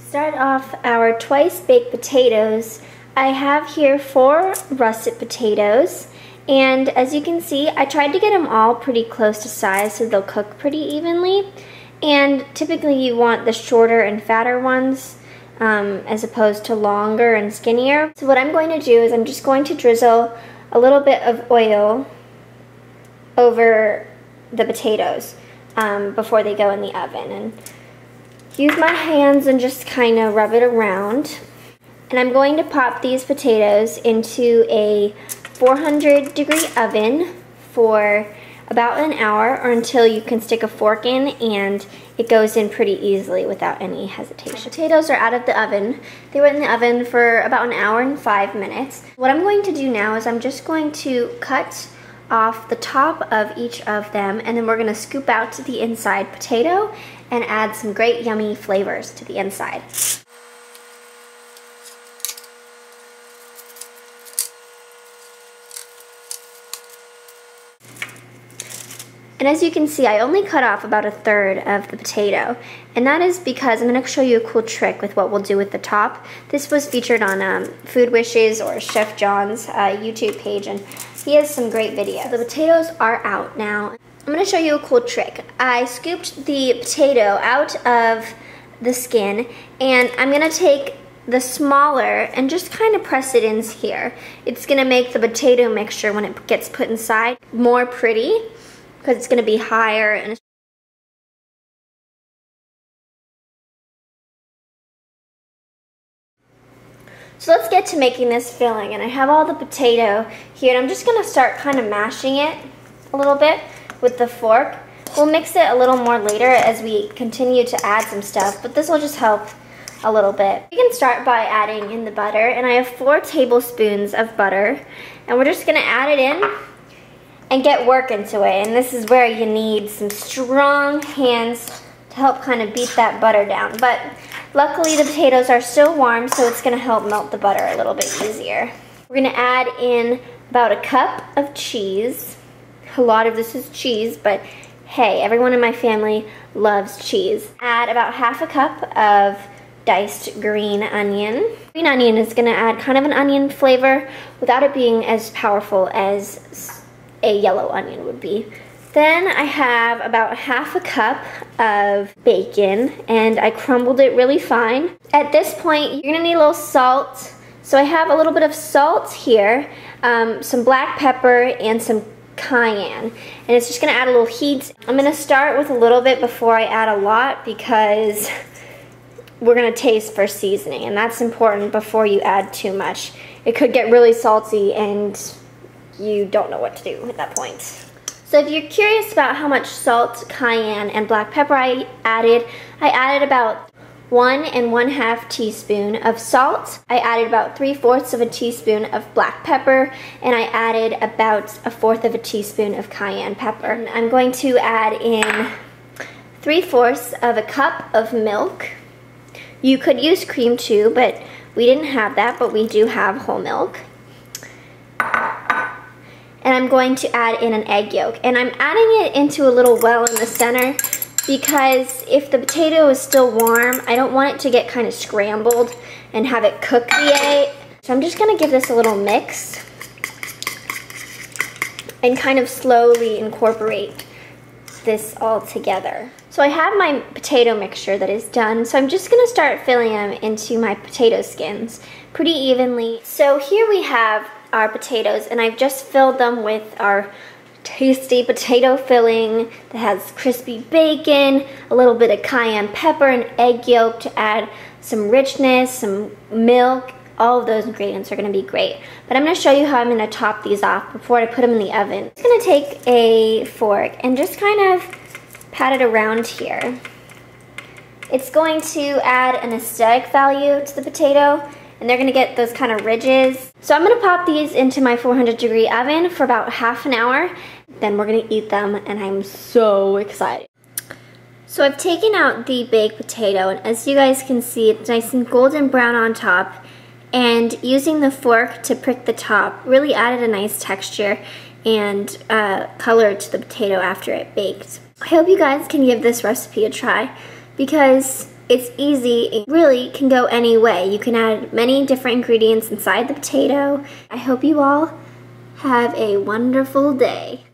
Start off our twice baked potatoes. I have here 4 russet potatoes, and as you can see, I tried to get them all pretty close to size so they'll cook pretty evenly. And typically you want the shorter and fatter ones as opposed to longer and skinnier. So what I'm going to do is I'm just going to drizzle a little bit of oil over the potatoes before they go in the oven, and use my hands and just kind of rub it around. And I'm going to pop these potatoes into a 400-degree oven for about an hour, or until you can stick a fork in and it goes in pretty easily without any hesitation. Potatoes are out of the oven. They were in the oven for about an hour and 5 minutes. What I'm going to do now is I'm just going to cut off the top of each of them, and then we're going to scoop out the inside potato and add some great yummy flavors to the inside. And as you can see, I only cut off about 1/3 of the potato, and that is because I'm going to show you a cool trick with what we'll do with the top. This was featured on Food Wishes or Chef John's YouTube page, and he has some great videos. So the potatoes are out now. I'm going to show you a cool trick. I scooped the potato out of the skin, and I'm going to take the smaller and just kind of press it in here. It's going to make the potato mixture, when it gets put inside, more pretty, because it's going to be higher. And so let's get to making this filling, and I have all the potato here, and I'm just going to start kind of mashing it a little bit with the fork. We'll mix it a little more later as we continue to add some stuff, but this will just help a little bit. You can start by adding in the butter, and I have 4 tablespoons of butter, and we're just going to add it in and get work into it. And this is where you need some strong hands to help kind of beat that butter down. But luckily the potatoes are still warm, so it's going to help melt the butter a little bit easier. We're going to add in about 1 cup of cheese. A lot of this is cheese, but hey, everyone in my family loves cheese. Add about 1/2 cup of diced green onion. Green onion is going to add kind of an onion flavor without it being as powerful as a yellow onion would be. Then I have about 1/2 cup of bacon, and I crumbled it really fine. At this point, you're gonna need a little salt. So I have a little bit of salt here, some black pepper, and some cayenne. And it's just gonna add a little heat. I'm gonna start with a little bit before I add a lot, because we're gonna taste for seasoning, and that's important before you add too much. It could get really salty and you don't know what to do at that point. So if you're curious about how much salt, cayenne, and black pepper I added about 1 1/2 teaspoon of salt. I added about 3/4 of a teaspoon of black pepper, and I added about 1/4 of a teaspoon of cayenne pepper. And I'm going to add in 3/4 of a cup of milk. You could use cream too, but we didn't have that, but we do have whole milk. And I'm going to add in an egg yolk. And I'm adding it into a little well in the center, because if the potato is still warm, I don't want it to get kind of scrambled and have it cook the egg. So I'm just going to give this a little mix and kind of slowly incorporate this all together. So I have my potato mixture that is done, so I'm just going to start filling them into my potato skins pretty evenly. So here we have our potatoes, and I've just filled them with our tasty potato filling that has crispy bacon, a little bit of cayenne pepper, and egg yolk to add some richness, some milk. All of those ingredients are going to be great. But I'm going to show you how I'm going to top these off before I put them in the oven. I'm going to take a fork and just kind of pat it around here. It's going to add an aesthetic value to the potato, and they're going to get those kind of ridges. So I'm going to pop these into my 400-degree oven for about ½ an hour. Then we're going to eat them, and I'm so excited. So I've taken out the baked potato, and as you guys can see, it's nice and golden brown on top. And using the fork to prick the top really added a nice texture and color to the potato after it baked. I hope you guys can give this recipe a try, because It's easy. It really can go any way. You can add many different ingredients inside the potato. I hope you all have a wonderful day.